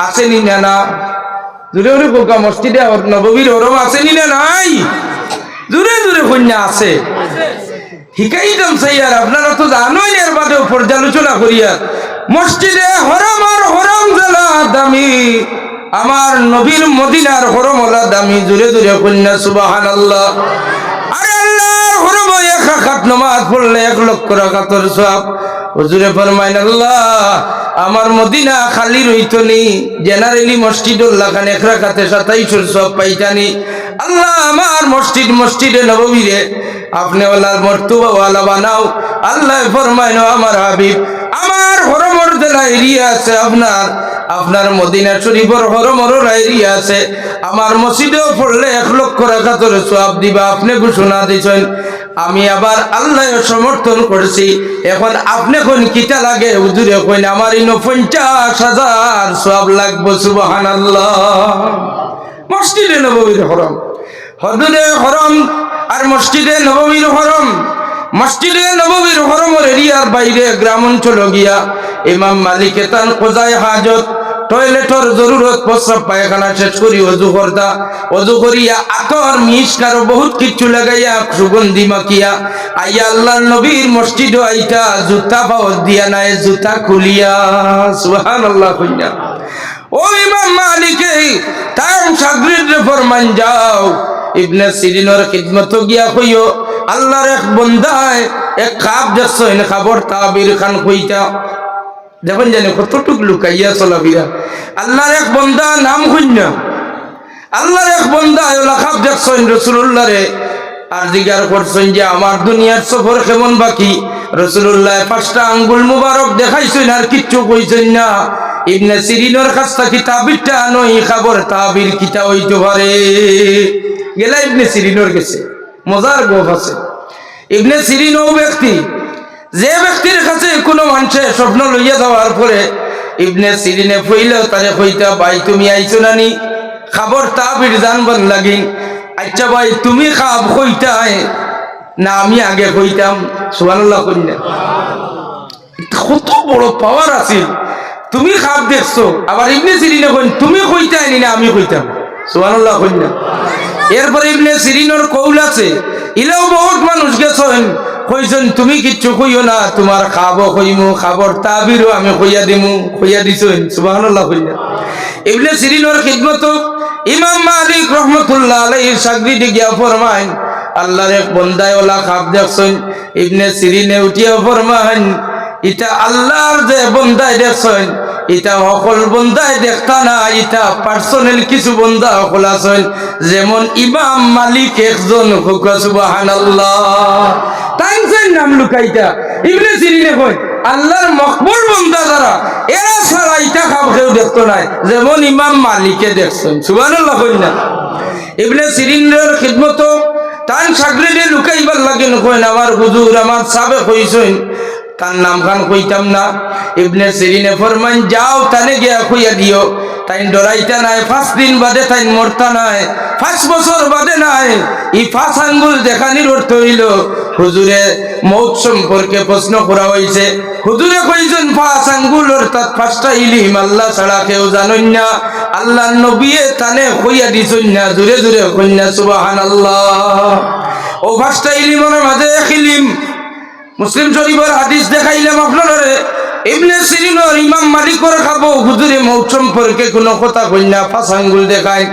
আসেনি না না জোরে জোরে কোকা মসজিদে নববীর হরম আসেনি না নাই জোরে জোরে কন্যা আছে শিকাইতাম চাই আর আপনারা তো জানোই এর বাদেও পর্যালোচনা করিয়া মসজিদে হরম আর হরম জেলা দামি আমার নবীর মদিনার হরম ওলা দামি জোরে জোরে কন্যা সুবহানাল্লাহ আরে আল্লাহর হরম এক রাকাত নামাজ পড়লে 1 লক্ষ রাকাতের সওয়াব হুজুরে ফরমাইন আল্লাহ আমার মদিনা খালি রইতো নি জেনারেলি মসজিদুল্লাহ খান 1 রাকাতে 27 সওয়াব পাইতানি আল্লাহ আমার মসজিদে নববীরে আপনি ওলার মর্তবা ওয়ালা বানাও আল্লাহ ফরমাইন আমার হাবিব আমার হরমর জেলা এরিয়া আছে আপনার মদিনা শরীফের হরমর এরিয়া আছে আমার মসজিদেও পড়লে 1 লক্ষ রাকাতের সওয়াব দিবা আপনি ঘোষণা দিয়েছেন আমি আবার আল্লাহ সমর্থন করছি এখন আপনি কোন কিতা লাগে হুজুরে কইন আমার ইনো 50,000 সওয়াব লাগবে সুবহানাল্লাহ মসজিদে নববীর হরম হদরে হরম আর মসজিদে নববীর হরম মসজিদে নববীর হরমের এরিয়ার বাইরে গ্রাম অঞ্চল গিয়া ইমাম মালিক তান কোজায় হাজত টয়লেটর জরুরত প্রস্রাব পায়খানা শেষ করি অজু করিয়া আতর মিষ্টার বহুত কিছু লাগাইয়া সুগন্ধি মাখিয়া আইয়া আল্লাহর নবীর মসজিদে আইতা জুতা পাওয়া দিয়া নাই জুতা খুলিয়া সুবহানাল্লাহ কইনা ও ইমাম মালিক তার শাগরিদরে ফরমান যাও ইবনে সিরিনের খিদমত গিয়া কইও আল্লাহর এক বান্দায় এক খাব দেখছেন খাবর তাবির খান কইতা দেখুন জানে কতটুক লুকাইয়া চলাফিরা আল্লাহর এক বান্দা নাম কইনা আল্লাহর এক বান্দা ওলা খাব দেখছেন রাসূলুল্লাহ রে আর জিজ্ঞাসা করছেন যে আমার দুনিয়ার সফর কেমন বাকি রাসূলুল্লাহ 5টা আঙ্গুল মুবারক দেখাইছেন আর কিচ্ছু কইছেন না ইবনে সিরিনের কাছ থেকে তাবিরটা আনোই খবর তাবির কিতা হইতে পারে গেলা ইবনে সিরিনের কাছে মজার গপ আছে ইবনে সিরিন ও ব্যক্তি যে ব্যক্তির কাছে কোনো মানুষের স্বপ্ন লইয়া যাওয়ার পরে ইবনে সিরিনে ফইলেও তারে কইতা ভাই তুমি আইছো নানি খবর তাবির জানবার লাগিন আচ্ছা ভাই তুমি খাব কইতাই না আমি আগে কইতাম সুবহানাল্লাহ কইনা কত বড় পাওয়ার আছে তুমি খাব দেখছো আবার ইবনে সিরিনে কইন তুমি কইতাই না আমি কইতাম সুবহানাল্লাহ কইনা এরপরে ইবনে সিরিনের কৌল আছে ইলাও বহুত মানুষ গেছেন কইছেন তুমি কিচ্ছু কইও না তোমার খাবো কইমু খবর তাবিরও আমি কইয়া দিছেন সুবহানাল্লাহ কইনা ইবনে সিরিনের খিদমত ইমাম মালিক রহমাতুল্লাহ আলাইহির শাগরিদ গিয়া ফরমায় আল্লাহর এক বান্দায় ওলা খাব দেখছেন ইবনে সিরিনে উঠিয়া ফরমায় এটা আল্লাহর যে বান্দায় দেখছেন এটা সকল বন্দায় দেখতা না এটা পার্সোনাল কিছু বন্দা সকল আছেন যেমন ইমাম মালিক একজন সুবহানাল্লাহ তাই নাম লুকাইতা ইবনে সিরিনে কয় আল্লাহর মকবুল বন্দা যারা এরা ছাড়া এটা খাব কেউ দেখতো নাই যেমন ইমাম মালিকে দেখছেন সুবহানাল্লাহ কইনা ইবনে সিরিনের খিদমত তান শাগরিদে লুকাইবার লাগেন কইন আমার হুজুর আমার সাবে কইছেন তার নাম খান কইতাম না ইবনে সিরিনে ফরমান যাও তানে গিয়া কইয়া দিও তাই ডরাইতা নাই 5 দিন বাদে তাই মরতা নাই 5 বছর বাদে নাই এই 5 আঙ্গুল দেখানির অর্থ হইল হুজুরে মৌত সম্পর্কে প্রশ্ন করা হয়েছে হুজুরে কইছেন 5 আঙ্গুল অর্থাৎ 5টা ইলম আল্লাহ ছাড়া কেউ জানেন না আল্লাহর নবী তানে কইয়া দিছেন না জোরে জোরে কইনা সুবহানাল্লাহ ও 5টা ইলমের মাঝে এক ইলম মুসলিম শরীফের হাদিস দেখাইলাম আপনারা ইবনে সিরিনের ইমাম মালিকের খাবো হুজুরে মৌত সম্পর্কে কোনো কথা কইনা 5 আঙ্গুল দেখায়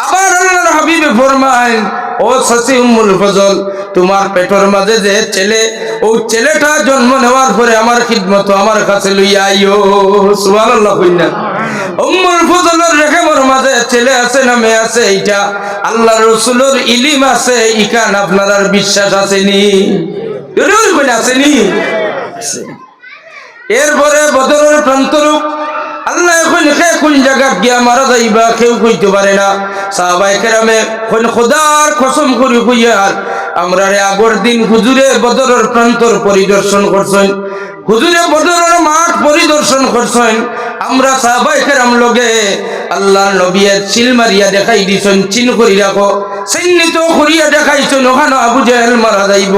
আবার আল্লাহর হাবিবে ফরমায় ও সাসি উম্মুল ফজল তোমার পেটের মাঝে যে ছেলে ও ছেলেটা জন্ম নেওয়ার পরে আমার খিদমত আমার কাছে লইয়া আইও সুবহানাল্লাহ কইনা উম্মুল ফজলের রেখের মাঝে ছেলে আছে না মেয়ে আছে এইটা আল্লাহর রাসূলের ইলম আছে ইকান আপনার আর বিশ্বাস আসেনি আসেনি এরপরে বদরের প্রান্তরূপ আল্লাহ এখন কোন জায়গা গিয়া মারা যাইবা কেউ কইতে পারে না সাহাবায়ে কেরামে কোন খোদার কসম করে কইয়ার আমরা আগর দিন হুজুরে বদরের প্রান্তর পরিদর্শন করছেন হুজুরে বদরের মাঠ পরিদর্শন করছেন আমরা সাহাবায়ে কেরাম লগে আল্লাহর নবীর চিল মারিয়া দেখাই দিছেন, চিন করি রাখো, চিহ্নিত করিয়া দেখাইছেন। ওখানে আবু জাহেল মারা যাইব,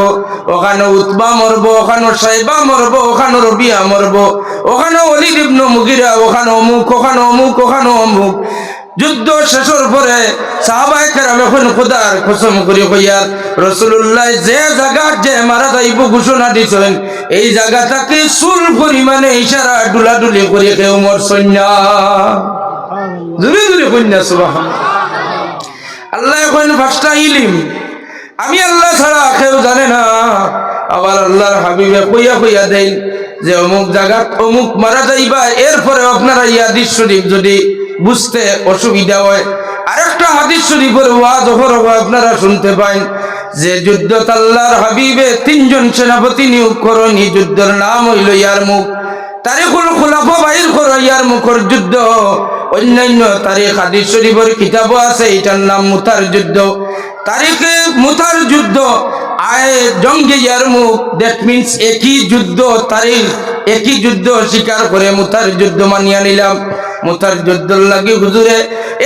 ওখানে উতবা মরব, ওখানে সাইবা মরব, ওখানে রবিয়া মরব, ওখানে ওয়ালিদ ইবনে মুগিরা, ওখানে অমুক, ওখানে অমুক, ওখানে অমুক। যুদ্ধ শেষের পরে সাহাবায়ে কেরাম এখন খোদার কসম করে কইয়ার রাসূলুল্লাহ যে জায়গা যে মারা যাইব ঘোষণা দিছেন, এই জায়গাটাকে চুল পরিমাণে ইশারা ডুলাডুলি করে কেউ মরছেন না। জোরে জোরে কইনা সুবহানাল্লাহ। আল্লাহ এখন ফার্স্টটা ইলম, আমি আল্লাহ ছাড়া কেউ জানে না। আবার আল্লাহর হাবিবে কইয়া কইয়া দেন যে অমুক জায়গা অমুক মারা যাইবা। এরপরে আপনারা এই হাদিস শরীফ যদি বুঝতে অসুবিধা হয়, আরেকটা হাদিস শরীফের ওয়াজ আপনারা শুনতে পান যে যুদ্ধত আল্লাহর হাবিবে 3 জন সেনাপতি নিয়োগ করেন। এই যুদ্ধের নাম হইল ইয়ারমুক। তারিখুল খুলাফা বাইর করো ইয়ারমুকের যুদ্ধ। অন্যান্য তারিখ হাদিস শরীফের কিতাবও আছে, এটার নাম মুতার যুদ্ধ। তারিখে মুতার যুদ্ধ আয় জঙ্গে ইয়ারমুক, দ্যাট মিনস একই যুদ্ধ, তারিখ একই যুদ্ধ স্বীকার করে মুতার যুদ্ধ মানিয়া নিলাম। মুতার যুদ্ধের লাগি হুজুরে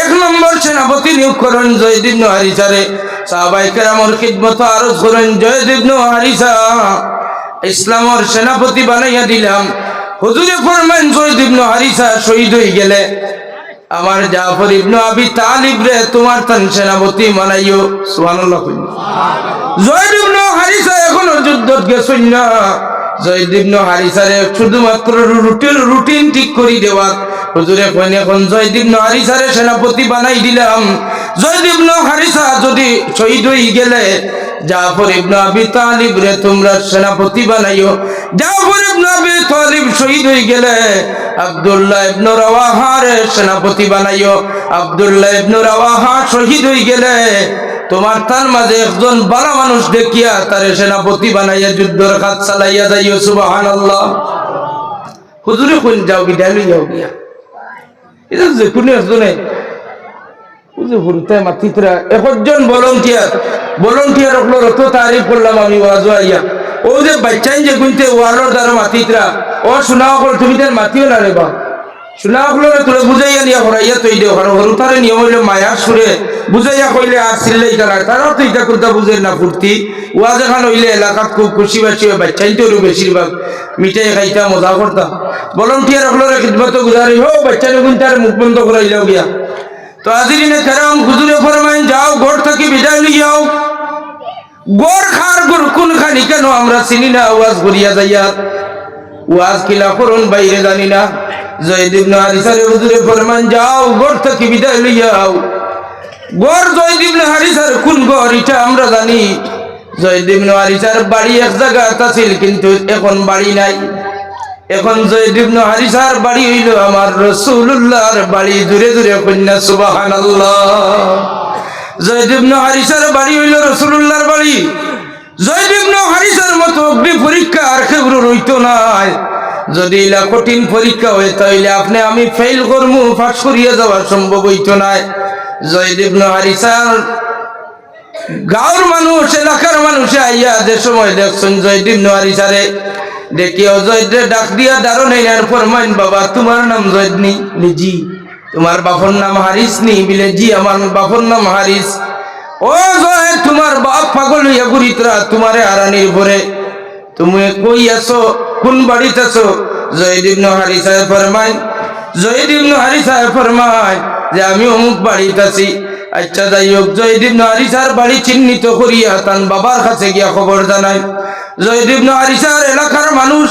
1 নম্বর সেনাপতি নিয়োগ করেন জয়েদ ইবনে হারিসারে। সাহাবায়ে কেরামের খিদমত আরজ করেন, জয়েদ ইবনে হারিসা ইসলামের সেনাপতি বানাইয়া দিলাম। হুজুরে ফরমান জয়েদ ইবনে হারিসা শহীদ হয়ে গেলে আমার জাফর ইবনে আবি তালিব রে তোমার তান সেনাপতি বানাইও। সুবহানাল্লাহ। জয়েদ ইবনে হারিসা এখনো যুদ্ধত গেছেন না। জয়েদ ইবনে হারিসারে শুধুমাত্র রুটিন ঠিক করে দেওয়া হুজুরে কইন এখন জয়েদ ইবনে হারিসারে সেনাপতি বানাই দিলাম। জয়েদ ইবনে হারিসা যদি শহীদ হয়ে গেলে জাফর ইবনে আবি তালিব রে তোমরা সেনাপতি বানাইও। জাফর ইবনে আবি তালিব শহীদ হয়ে গেলে আব্দুল্লাহ ইবনে রাওয়াহা রে সেনাপতি বানাইও। আব্দুল্লাহ ইবনে রাওয়াহা শহীদ হয়ে গেলে তোমার তার মাঝে একজন ভালো মানুষ দেখিয়া তারে সেনাপতি বানাইয়া যুদ্ধের কাজ চালাইয়া যাইও। সুবহানাল্লাহ। হুজুরে কোন যাও কি ডালি যাও গিয়া এটা যে কোন একজনে বুঝে হুরতায় মাতিতরা একজন ভলান্টিয়ার হলো রত তারিফ করলাম আমি ওয়াজ আইয়া। ও যে বাচ্চাই যে গুনতে ওয়ালোর দ্বারা মাতিতরা ও শোনাও কল তুমি তার মাতিও না রে বা শোনাও কল তোরে বুঝাইয়া নিয়া হরাইয়া তৈ দেও। কারণ হরুতারে নিয়ম হইলে মায়ার সুরে বুঝাইয়া কইলে আর চিল্লাই তারা তারাও তো এটা করতে বুঝে না ফুর্তি। ওয়াজ এখান হইলে এলাকাত খুব খুশি বাসি হয়, বাচ্চাই তো বেশিরভাগ মিঠাই খাইতা মজা করতাম। ভলান্টিয়ার হলোর খিদমত গুজারি হো বাচ্চারে গুনতার মুখ বন্ধ করাইলেও গিয়া। তো আজিরিনে কেরাম হুজুরে ফরমাইন যাও ঘর থেকে বিদায় নিয়ে যাও। গড় খার গড় কোন খানি কেন আমরা চিনি না, ওয়াজ করিয়া যাইয়া ওয়াজ কিলা করুন বাইরে জানি না। জয়েদ ইবনে হারিসারে হুজুরে ফরমান যাও গড় থেকে বিদায় লইয়া যাও। গড় জয়েদ ইবনে হারিসার কোন গড় এটা আমরা জানি। জয়েদ ইবনে হারিসার বাড়ি এক জায়গায় আছিল, কিন্তু এখন বাড়ি নাই। এখন জয়েদ ইবনে হারিসার বাড়ি হইল আমার রাসূলুল্লাহর বাড়ি। দূরে দূরে কন্যা সুবহানাল্লাহ। জয়েদ ইবনে হারিসার বাড়ি হইল রাসূলুল্লাহর বাড়ি। জয়েদ ইবনে হারিসার মতো অগ্নি পরীক্ষা আর কেউ রইতো নাই। যদি এলা কঠিন পরীক্ষা হয় তাহলে আপনি আমি ফেল করমু, পাস করিয়া যাওয়া সম্ভব হইতো না। জয়েদ ইবনে হারিসার গাঁওর মানুষ এলাকার মানুষে আইয়া যে সময় দেখছেন জয়েদ ইবনে হারিসারে দেখিও জয়েদরে ডাক দিয়া দারুণ আর ফরমাইন বাবা তোমার নাম জয়েদ নি? জি। তোমার বাপর নাম হারিস নি? বিলে জি আমার বাপর নাম হারিস। ও জয়েদ তোমার বাপ পাগল হইয়া ঘুরিতরা তোমারে হারানির পরে তুমি কই আছো, কোন বাড়িতে আছো? জয়েদ ইবনে হারিসা ফরমাইন যে আমি অমুক বাড়িতে আছি। আচ্ছা যাই হোক, জয়েদ ইবনে হারিসার বাড়ি চিহ্নিত করিয়া তার বাবার কাছে গিয়া খবর জানাই। জয়েদ ইবনে হারিসার এলাকার মানুষ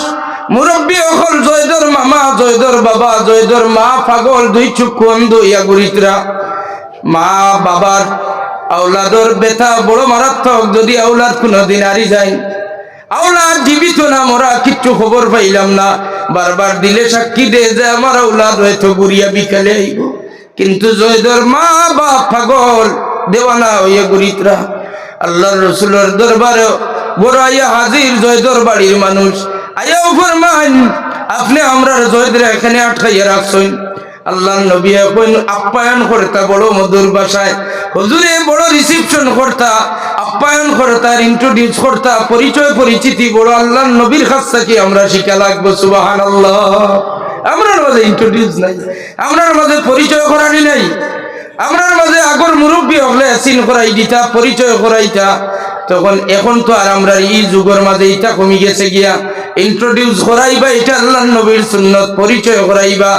মুরব্বী অকল জয়েদর মামা, জয়েদর বাবা, জয়েদর মা পাগল, 2 চক্ষু অন্ধ ইয়া গুরিতরা। মা বাবার আওলাদর ব্যথা বড় মারাত্মক। যদি আওলাদ কোনদিন হারি যায়, আওলাদ জীবিত না মরা কিচ্ছু খবর পাইলাম না, বারবার দিলে সাক্ষী দে যে আমার আওলাদ হয়তো গুরিয়া বিকালে আইব। কিন্তু জয়েদর মা বাপ পাগল দেওয়ানা হইয়া গুরিতরা। আল্লাহর রাসূলের দরবারে বড় আইয়া হাজির জয়েদর বাড়ির মানুষ। আইয়াও ফরমান আপনি আমরা জয়েদরে এখানে আটকাইয়া রাখছেন। আল্লাহর নবী এখন আপ্যায়ন করতা বড় মধুর ভাষায়। হুজুরে বড় রিসিপশন করতা, আপ্যায়ন করতা, ইন্ট্রোডিউস করতা, পরিচয় পরিচিতি বড় আল্লাহর নবীর কাছ থেকে আমরা শিখা লাগবো। সুবহানাল্লাহ। আমরার মাঝে ইন্ট্রোডিউস নাই, আমরার মাঝে পরিচয় করানি নাই, আমরার মাঝে আগর মুরব্বী হলে চিন করাই দিতা, পরিচয় করাইতা। তখন এখন তো আর আমরা এই যুগের মাঝে এটা কমে গেছে গিয়া ইন্ট্রোডিউস করাইবা, এটা আল্লাহ নবীর সুন্নত, পরিচয় করাইবা,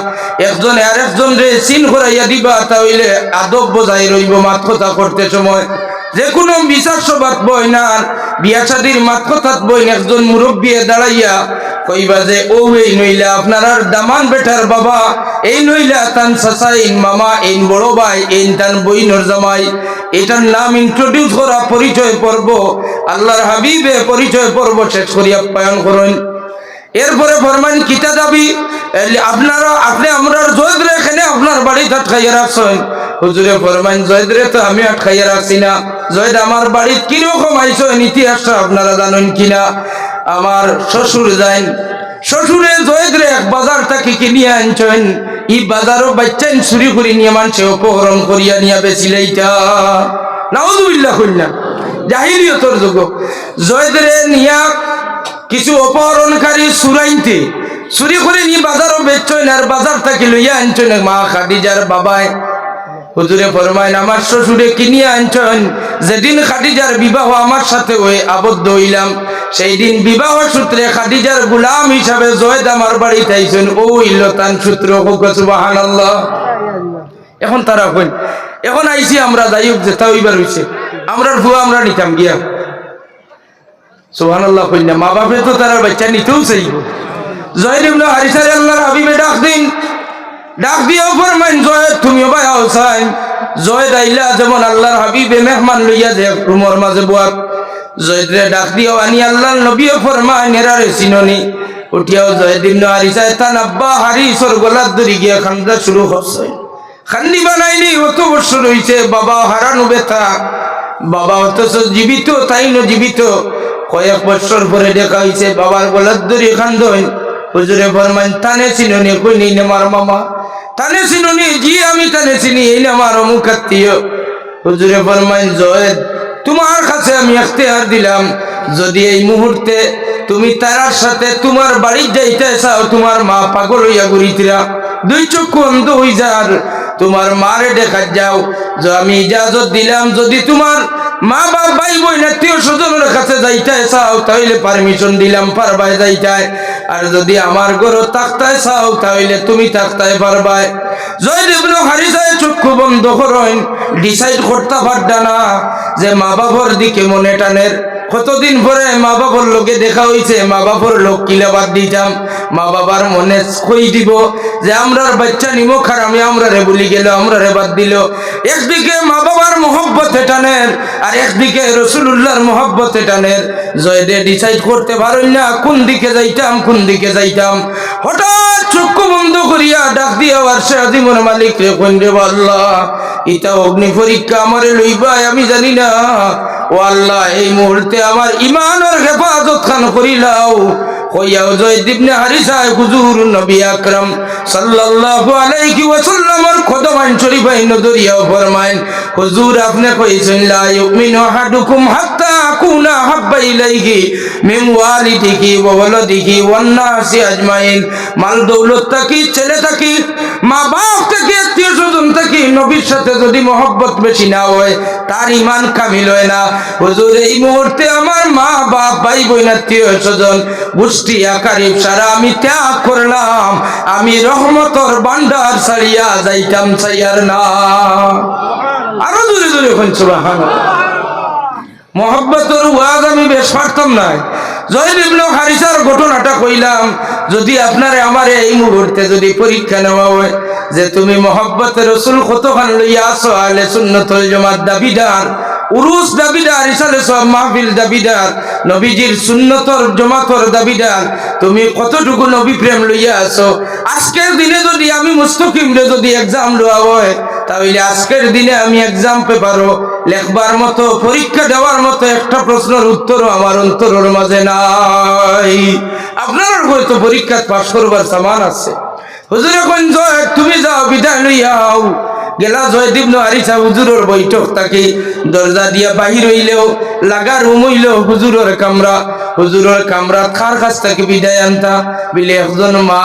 একজন আর একজন রে চিন করাইয়া দিবা, তাহলে আদব বজায় রইব মাত কথা করতে সময়। যে কোনো বিচার সভাত বই না, বিয়া শাদির মাত কথাত বই না, একজন মুরব্বী দাঁড়াইয়া কইবা যে ও এই নইলা আপনার দামান বেটার বাবা, এই নইলা তান চাচাইন মামা, এই বড় ভাই, এই তান বইনর জামাই। এটার নাম ইন্ট্রোডিউস করা, পরিচয় পর্ব। আল্লাহর হাবিবে পরিচয় পর্ব শেষ করিয়া আপ্যায়ন করেন। এরপরে ফরমান কিতা দাবি আপনারা, আপনি আমরার জয়দরে এখানে আপনার বাড়ি আটকাইয়া রাখছেন। হুজুরে ফরমান জয়দরে তো আমি আটকাইয়া রাখছি না, জয়দ আমার বাড়িত কিরকম আইসেন ইতিহাসটা আপনারা জানেন কিনা। আমার শ্বশুর যাইন, শ্বশুরে জয়দরে এক বাজার থেকে কিনিয়ে আনছেন, ই বাজারও বাচ্চাইন চুরি করে নিয়ে মানুষে অপহরণ করিয়া নিয়ে বেচিলাইতা। নাউযুবিল্লাহ কইনা জাহিলিয়তর যুগ। জয়দরে নিয়া কিছু অপহরণকারী চুরাইতে চুরি করে নিয়ে বাজারও বেচছেন, আর বাজার থেকে লইয়া আনছেন মা খাদিজার বাবায়। হুজুরে ফরমাইন আমার শ্বশুরে কিনিয়ে আনছেন, যেদিন খাদিজার বিবাহ আমার সাথে আবদ্ধ হইলাম, সেই দিন বিবাহ সূত্রে খাদিজার গোলাম হিসাবে জয়দ আমার বাড়িতে আইছেন। ও ইল্লতান সূত্র, সুবহানাল্লাহ। এখন তারা কইন এখন আইছি আমরা, যাই হোক যেটা হইবার হইছে, আমরার ভুয়া আমরা নিতাম গিয়া। সুবহানাল্লাহ কইন না, মা বাপে তো তারা বাচ্চা নিতেও চাইব। জয়দ ইবনে হারিসার আল্লাহর হাবিবে ডাক দিন, ডাক দিয়ে ফরমাইন জয়দ তুমিও ভাই আওসাইন। জয়দ আইলা যেমন আল্লাহর হাবিবে মেহমান লইয়া যে রুমর মাঝে বুয়াত, জয়দরে ডাক দিও আনি আল্লাহর নবীও ফরমাইন এরারে চিননি। উঠিয়াও জয়দ ইবনে হারিসা তান আব্বা হারিসর গলার দড়ি গিয়া খান্দা শুরু করছে। খান্দি বানাইনি, অত বছর হইছে, বাবা হারানো ব্যথা, বাবা অথচ জীবিত, তাই না জীবিত। কয়েক বছর পরে দেখা হইছে বাবার গলার দড়ি খান্দন। হুজুরে ফরমাইন তানে চিননি? কই নেই আমার মামা। তানে চিননি? জি আমি তানে চিনি, এই আমার অমুক আত্মীয়। হুজুরে ফরমাইন জয়দ তোমার কাছে আমি ইখতিয়ার দিলাম, যদি এই মুহূর্তে তুমি তারার সাথে তোমার বাড়ি যাইতে চাও, তোমার মা পাগল হইয়া ঘুরিতিরা, দুই চক্ষু অন্ধ হই যার, তোমার মারে দেখা যাও, যে আমি ইজাজত দিলাম, যদি তোমার মা বাপ ভাই বোন আত্মীয় স্বজনের কাছে যাইতে চাও তাহলে পারমিশন দিলাম, পারবাই যাইতায়। আর যদি আমার ঘর তাকতায় চাও তাহলে তুমি তাকতায় পারবাই। জয়দ ইবনে হারিসা চক্ষু বন্ধ করেন, ডিসাইড করতে পারডা না যে মা বাবার দিকে মনে টানের। কতদিন পরে মা বাবার লোকে দেখা হইছে, মা বাবার লোক কিলে বাদ দিতাম, মা বাবার মনে কই দিব যে আমরার বাচ্চা নিমো খারামি, আমরা রে বলি গেল, আমরা রে বাদ দিল। একদিকে মা বাবার মোহব্বত টানের, আর একদিকে রাসূলুল্লাহর মোহব্বত টানের। জয়দে ডিসাইড করতে পারেন না কোন দিকে যাইতাম, কোন দিকে যাইতাম। হঠাৎ চক্ষু বন্ধ করিয়া ডাক দিয়া আরশে আজিমের মালিক রে কোন রে, আল্লাহ ইটা অগ্নি পরীক্ষা আমারে লইবা, আমি জানি না। ও আল্লাহ এই মুহূর্তে আমার ইমানের হেফাজত খান করিলাও। হইয়াও জয়দ ইবনে হারিসা হুজুর নবী আকরাম সাল্লাল্লাহু আলাইহি ওয়াসাল্লামের কদমাইন শরীফাইন দরিয়াও ফরমাইন, হুজুর আপনি কইছেন লা ইউমিনু আহাদুকুম হাত্তা আকুনা হাব্বা ইলাইহি মিন ওয়ালিদিহি ওয়া ওয়ালাদিহি ওয়ান নাসি আজমাইন। মাল দৌলত থাকি, ছেলে থাকি, মা বাপ থাকি, আত্মীয় স্বজন থাকি, নবীর সাথে যদি মহব্বত বেশি না হয় তার ইমান কামিল হয় না। হুজুর এই মুহূর্তে আমার মা বাপ ভাই বোন আত্মীয় স্বজন গোষ্ঠী আকারিব সারা আমি ত্যাগ করলাম, আমি রহমতর ভান্ডার ছাড়িয়া যাইতাম চাইয়ার না। আরো জোরে জোরে কোন সুবহানাল্লাহ। মহব্বতের ওয়াজ আমি বেশ পারতাম না। জয়দ ইবনে হারিসার ঘটনাটা কইলাম, যদি আপনারে আমারে এই মুহূর্তে যদি পরীক্ষা নেওয়া হয় যে তুমি মহব্বতের রাসূল কতখান লইয়া আসো, আহলে সুন্নাত ওয়াল জামাত দাবিদার, উরুস দাবিদার, ইসালে সব মাহফিল দাবিদার, নবীজির সুন্নতর জমাতর দাবিদার, তুমি কতটুকু নবী প্রেম লইয়া আসো। আজকের দিনে যদি আমি মুস্তাকিমরে যদি এক্সাম লওয়া হয় তাহলে আজকের দিনে আমি এক্সাম পেপারও লেখবার মতো, পরীক্ষা দেওয়ার মতো একটা প্রশ্নের উত্তরও আমার অন্তরের মাঝে নাই। আপনার হয়তো পরীক্ষা পাস করবার সামান আছে। হুজুর এখন জয় তুমি যাও, বিদায় লইয়াও। গেলা জয়দ ইবনে হারিসা হুজুরের বৈঠক থাকি, দরজা দিয়া বাহির হইলেও লাগা রুম হইল হুজুরের কামরা। হুজুরের কামরা খার কাছ থেকে বিদায় আনতা বিলে একজন মা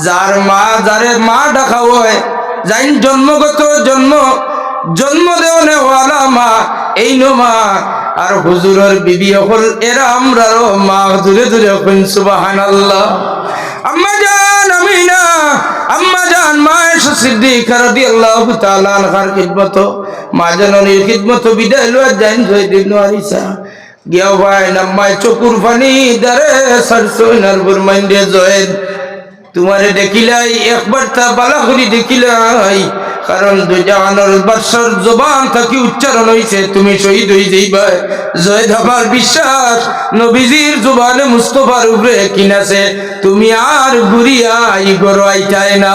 যার মা যারে মা ডাকা হয়, যাই জন্মগত জন্ম দেওয়ালা মা এই নো মা, আর হুজুরের বিবি হল এরা আমরারও মা। দূরে দূরে হন সুবহানাল্লাহ। আম্মা জান আমিনা, আম্মা জান মা আয়েশা সিদ্দিকা রাদিয়াল্লাহু তাআলা আনহার খিদমত, মা জননীর খিদমত বিদায় লওয়া যাইন জয়দ ইবনে হারিসা গিয়া ভাই নাম্মায় চকুর পানি দারে সরসইনার বুরমাইন্দে জয়েদ তোমারে দেখিলাই একবার তা বালা করি দেখিলাই, কারণ দুজাহানের বাদশার জবান থাকি উচ্চারণ হইছে তুমি শহীদ হই যাইবা। জয়েদ আমার বিশ্বাস নবীজির জবানে মুস্তাফার উপরে কিনাছে, তুমি আর ঘুরিয়া ই গরো আইতাই না।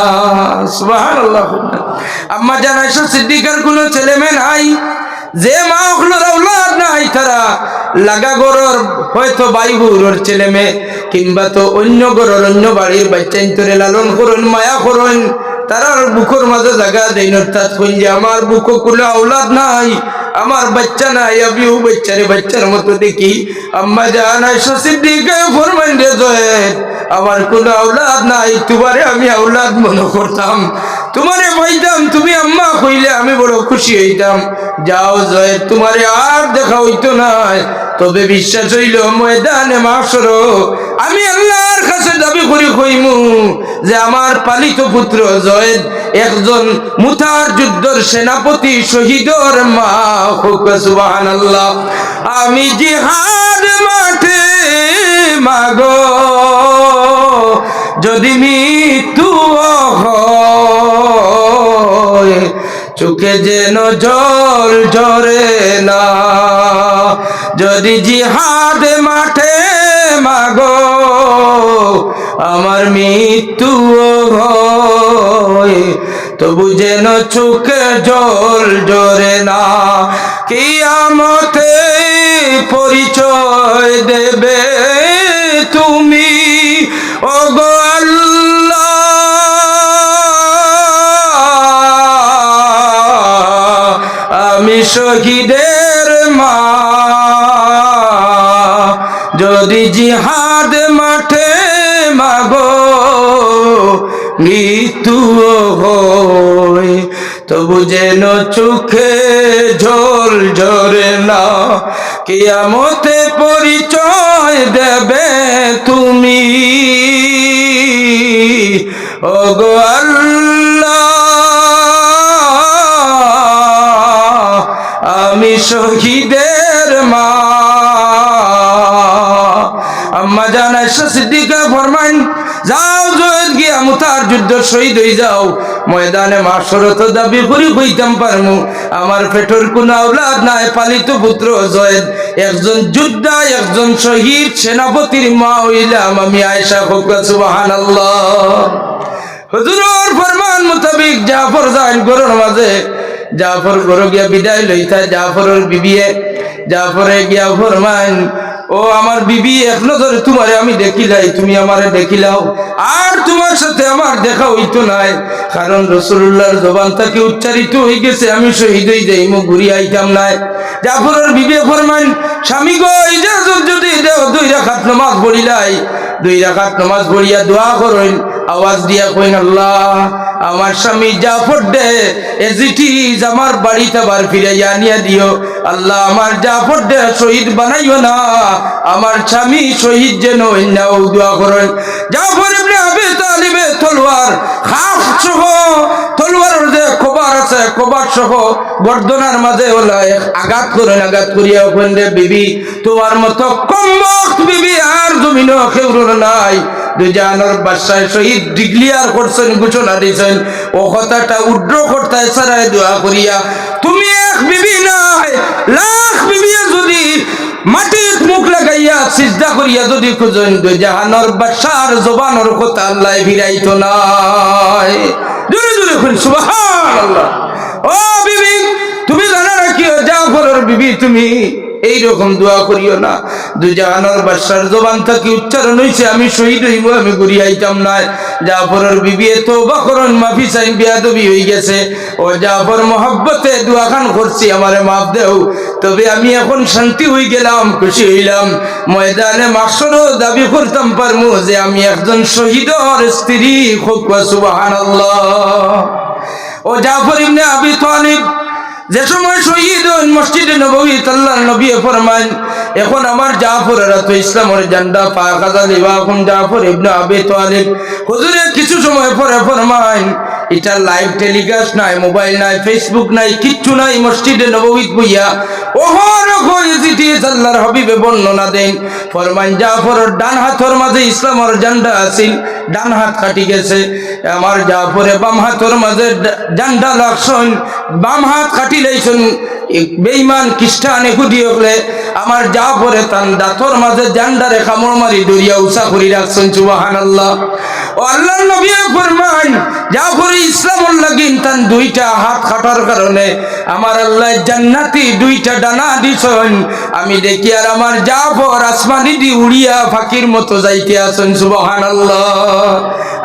সুবহানাল্লাহ। আম্মা জান আয়েশা সিদ্দিকার কোনো ছেলে মেয়ে নাই, যে মা হলোর আওলাদ নাই তারা লাগা গরর হয়তো বাইহুর ছেলে মেয়ে কিংবা তো অন্য গরর অন্য বাড়ির বাচ্চা ইন্তরে লালন করুন মায়া করুন, তারার বুকের মাঝে জায়গা দেন, অর্থাৎ কইন যে আমার বুকো কোনো আওলাদ নাই, আমার বাচ্চা নাই, আমিও বাচ্চারে বাচ্চার মতো দেখি। আম্মা জান আয়েশা সিদ্দিকা ফরমান রে জয়েদ আমার কোনো আওলাদ নাই, তোমারে আমি আওলাদ মনে করতাম, তোমারে পাইতাম, তুমি আম্মা কইলে আমি বড় খুশি হইতাম। যাও জয়েদ তোমারে আর দেখা হইতো না, তবে বিশ্বাস হইল ময়দানে মাশর আমি আল্লাহর কাছে দাবি করি কইমু যে আমার পালিত পুত্র জয়েদ একজন মুতার যুদ্ধের সেনাপতি শহীদর মা হোক। সুবহানাল্লাহ। আমি জিহাদ মাঠে মাগো যদি মৃত্যু হয়, চোখে যেন জল ঝরে না, যদি জিহাদ মাঠে মাগো আমার মৃত্যু হয়, তবু যেন চোখে জল ঝরে না। কিয়ামতে পরিচয় দেবে তুমি ওগো আল্লাহ, আমি শহীদের মা, যদি জিহাদ মাঠে মাগো মৃত্যু হয়, তবু যেন চোখে জল ঝরে না। কিয়ামতে পরিচয় দেবে তুমি ওগো আল্লাহ, আমি শহীদের মা। আম্মা জান আয়েশা সিদ্দিকা ফরমান যাও জয়েদ গিয়া মুতার যুদ্ধ শহীদ হয়ে যাও, ময়দানে মাশরত দাবি করি কইতাম পারমু আমার পেটর কোন আওলাদ নাই, পালিত পুত্র জয়েদ একজন যোদ্ধা একজন শহীদ সেনাপতির মা হইলাম আমি আয়েশা। হোক সুবহানাল্লাহ। হুজুরের ফরমান মোতাবেক জাফর যাইন গরুর মাঝে, জাফর গরু গিয়া বিদায় লইতা, জাফরের বিবিয়ে জাফরে গিয়া ফরমান ও আমার বিবি এক নজরে তোমারে আমি দেখিলাই, তুমি আমারে দেখিলাও, আর তোমার সাথে আমার দেখা হইতো নাই, কারণ রাসূলুল্লাহর জবান থেকে উচ্চারিত হয়ে গেছে আমি শহীদ হই যাই, মু ঘুরি আইতাম নাই। জাফরের বিবি ফরমান স্বামী গো ইজাজত যদি দেও 2 রাকাত নামাজ পড়িলাই, 2 রাকাত নামাজ পড়িয়া দোয়া করেন, আওয়াজ দিয়া কইন আল্লাহ আমার স্বামী জাফর দে এজিটি আমার বাড়িতে আবার ফিরাইয়া আনিয়া দিও, আল্লাহ আমার জাফর দে শহীদ বানাইও না, আমার স্বামী শহীদ যেন নাও দোয়া করেন। জাফর ইবনে আবি তালিবের তলোয়ার খাস সহ তলোয়ারের যে কবার আছে কবার সহ গর্দনার মাঝে হলো আঘাত করেন, আঘাত করিয়া ওখান রে বিবি তোমার মতো কমবক্ত বিবি আর জমিনও কেউ নাই, দুজাহানের বাদশাহ শহীদ ডিক্লিয়ার করছেন, ঘোষণা দিয়েছেন, ও কথাটা উড্র করতে সারাই দোয়া করিয়া তুমি এক বিবি নাই লাখ বিবি যদি মাটির মুখ লাগাইয়া সিজদা করিয়া যদি খুঁজেন দুজাহানের বাদশার জবানের কথা আল্লাহ ফিরাইতো নাই। জোরে জোরে খুন সুবহানাল্লাহ। ও বিবি তুমি জানা রাখিও জাফরের বিবি তুমি এইরকম দোয়া করিও না। দুই জাহানের বাদশার জবান থেকে উচ্চারণ হইছে আমি শহীদ হইব, আমি ঘুরি আইতাম না। জাফরের বিবি তওবা করুন, মাফি চাই, বেয়াদবি হয়ে গেছে। ও জাফর মহব্বতে দোয়া খান করছি, আমারে মাফ দেও। তবে আমি এখন শান্তি হয়ে গেলাম, খুশি হইলাম। ময়দানে মাহশরও দাবি করতাম পারমু যে আমি একজন শহীদের স্ত্রী। সুবহানাল্লাহ। ও জাফর ইবনে আবি তালিব যে সময় শহীদ হন মসজিদে নববীতে আল্লাহর নবী ফরমান, এখন আমার জাফরের তো ইসলামের ঝান্ডা পাখাজা লিবা এখন জাফর ইবনে আবি তালিব হুজুরে কিছু সময় পরে ফরমান, এটা লাইভ টেলিকাস্ট নাই, মোবাইল নাই, ফেসবুক নাই, কিচ্ছু নাই, মসজিদে নববীত বইয়া আল্লাহর হাবিবে বর্ণনা দেন। ফরমান জাফরের ডান হাতের মাঝে ইসলামের ঝান্ডা আছিল, ডান হাত কাটি গেছে। আমার জাফরে বাম হাতের মাঝে ঝান্ডা লাগছেন, বাম হাত কাটি লাইছেন। বেঈমান খ্রিস্টান ইহুদি হলে আমার জাফরে তান দাঁতর মাঝে ঝান্ডারে কামড় মারি দরিয়া উঁচা করে রাখছেন। সুবহানাল্লাহ। ও আল্লাহর নবী ফরমান জাফরে ইসলামর লাগিন তান দুইটা হাত কাটার কারণে আমার আল্লাহ জান্নাতি দুইটা ডানা দিছেন। আমি দেখি আর আমার জাফর আসমানি দি উড়িয়া ফাকির মতো যাইতে আছেন। সুবহানাল্লাহ।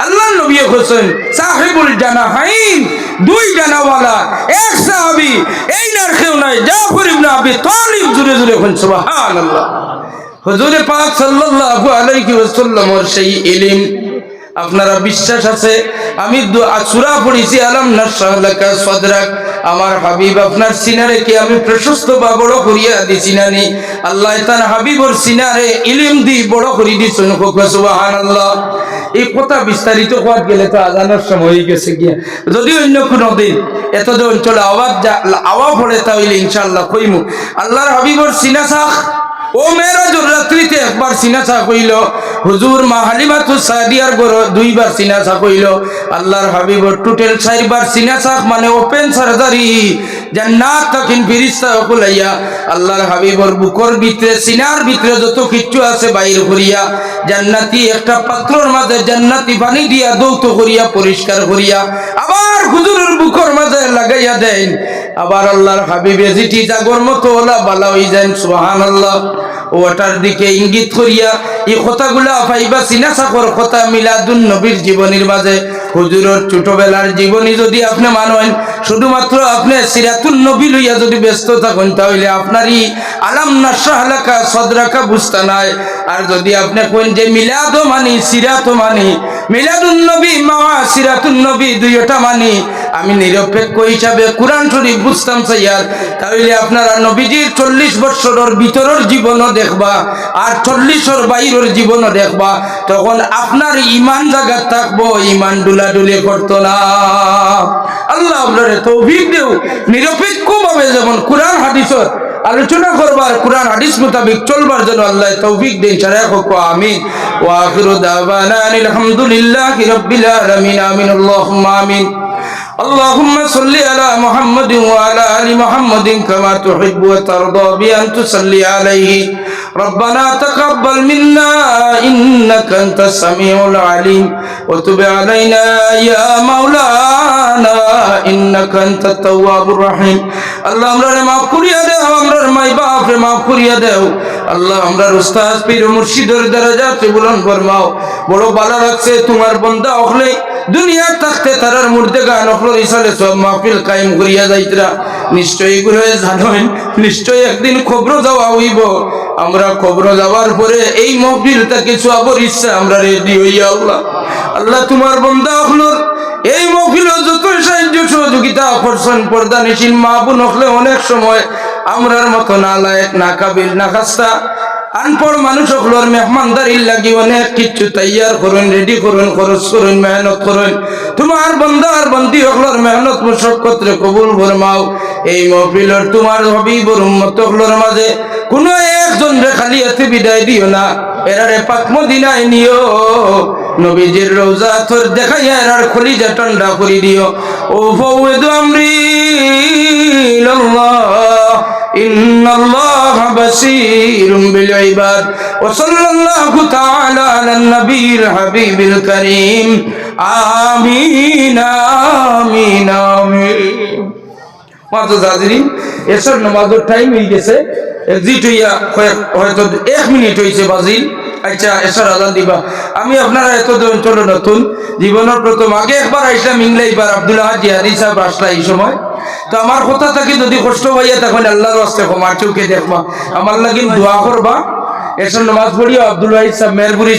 আল্লাহর নবী হোসেন সাহেবুল জানাহাইন, দুই ডানাওয়ালা এক সাহাবী, এই নার কেউ নাই, জাফর ইবনে আবি তালিব। জুড়ে জুড়ে বলেন সুবহানাল্লাহ। হুজুরে পাক সাল্লাল্লাহু আলাইহি ওয়াসাল্লামের সেই ইলম আপনারা বিশ্বাস আছে? আমি সূরা পড়েছি আলাম নাশরাহ লাকা সাদরাক। আমার হাবিব আপনার সিনারে কি আমি প্রশস্ত বা বড় করিয়া দিছি নানি? আল্লাহ তার হাবিবর সিনারে ইলম দি বড় করে দিছেন। সুবহানাল্লাহ। এই কথা বিস্তারিত হওয়ার গেলে তো আজানের সময় হয়ে গেছে গিয়া, যদি অন্য কোনো দিন এত যে অঞ্চলে আওয়াজ পড়ে তাহলে ইনশাআল্লাহ কইমু। আল্লাহর হাবিবর সিনা শাখ ও মেরাজুর রাত্রিতে একবার সিনাসা কইল, হুজুর মা হালিমাতুস সাদিয়ার গর দুইবার সিনাসা কইল। আল্লাহর হাবিবর টোটাল 4 বার সিনাসা, মানে ওপেন সার্জারি। জান্নাত তাকিন ফেরেশতা কলাইয়া আল্লাহর হাবিবর বুকর ভিতরে সিনার ভিতরে যত কিছু আছে বাইর করিয়া জান্নাতি একটা পাত্রর মাঝে জান্নাতি পানি দিয়া দৌত করিয়া পরিষ্কার করিয়া আবার হুজুরের বুকর মাঝে লাগাইয়া দেন। আবার আল্লাহর হাবিবে জিটি জাগর মতো ওলা বালা হয়ে যায়। সুবহানাল্লাহ। ওটার দিকে ইঙ্গিত করিয়া এই কথাগুলা পাইবা সিনা সাকর কথা মিলাদুন নবীর জীবনীর মাঝে। হুজুরের ছোটবেলার জীবনী যদি আপনি মানেন, শুধুমাত্র আপনি সিরাতুন নবী লইয়া যদি ব্যস্ত থাকেন, তাহলে আপনারই আলাম নাশরাহ লাকা সাদরাকা বুঝতে নাই। আর যদি আপনি কোন যে মিলাদও মানি সিরাতও মানি, মিলাদুন নবী মা সিরাতুন নবী দুইটা মানি, আমি নিরপেক্ষ হিসাবে কোরআন শরীফ বুঝতাম চাইয়ার, তাহলে আপনারা নবীজির 40 বছরের ভিতরের জীবনও দেখবা আর 40 বাইরের জীবনও দেখবা। তখন আপনার ইমান জায়গা থাকবো, ইমান ডুলাডুলি করতো না। আল্লাহ আপনারে তৌফিক দেও নিরপেক্ষ ভাবে যেমন কোরআন হাদিসের আলোচনা করবার, কোরআন হাদিস মোতাবেক চলবার জন্য আল্লাহ তৌফিক দেন। সারা হোক আমিন। ওয়া আখিরু দাওয়ানা আলহামদুলিল্লাহি রাব্বিল আলামিন। আমিন আল্লাহুম্মা আমিন। اللهم صل على محمد وعلى آل محمد كما تحب وترضى بأن تصلي عليه. ربنا تقبل منا إنك أنت السميع العليم وتب علينا يا مولانا إنك أنت التواب الرحيم. আল্লাহ আমরারে মাফ করিয়া দাও, আমরার মাই বাপরে মাফ করিয়া দাও। আল্লাহ আমরার উস্তাদ পীর মুর্শিদের দরজাতে বুলন্দ ফরমাও। বড় ভালো লাগছে তোমার বান্দা হলে দুনিয়া থাকতে তারার মুর্দে গান অখলো ইসালে সব মাহফিল কায়েম করিয়া যাইতরা। নিশ্চয়ই গুলো জানেন, নিশ্চয়ই একদিন খবর যাওয়া হইব। আমরা খবর যাওয়ার পরে এই মাহফিলটা কিছু আবার ইচ্ছা আমরা রেডি হইয়া আল্লাহ আল্লাহ তোমার বান্দা হলোর এই মাহফিল যত সাহায্য সহযোগিতা করছেন পর্দা নিশিন মা বোন হলে অনেক সময় আমরার মতো না লায়ক না কাবিল না খাস্তা আনপড় মানুষ হলোর মেহমানদারির লাগি অনেক কিছু তৈয়ার করুন, রেডি করুন, খরচ করুন, মেহনত করুন। তোমার বান্দার বান্দি হলোর মেহনত মুশাক্কতরে কবুল ফরমাও। এই মাহফিলের তোমার হাবিবর উম্মত হলোর মাঝে কোন একজন রে খালি হাতে বিদায় দিও না, এরারে পাক মদিনায় নিও। নবীজির রওজা তোর দেখাইয়া এরার খলিজা ঠান্ডা করে দিও। ও ফাওয়াদু আমরি ইলাল্লাহ ইন্নাল্লাহা বাসীরুম বিল ইবাদ। ওয়া সাল্লাল্লাহু তাআলা আলান নবিয়্যিল হাবিবিল কারীম। আমিন আমিন আমিন। মাঝে হাজিরিন এসর নামাজের টাইম হয়ে গেছে। এক্সিট হইয়া হয়তো 1 মিনিট হয়েছে বাজিল। আচ্ছা এসর আজান দিবা। আমি আপনারা এত অঞ্চল নতুন জীবনের প্রথম আগে একবার আইসলাম ইংলাইবার আব্দুল্লাহ জিহাদি সাহেব আসলা এই সময়। তো আমার কথা থাকি যদি কষ্ট পাইয়া তখন আল্লাহর রাস্তায় ক্ষমার চৌকে দেখবা, আমার লাগিন দোয়া করবা। এসব নামাজ পড়িও আব্দুল ওয়াহিদ সাহেব মেহেরপুরি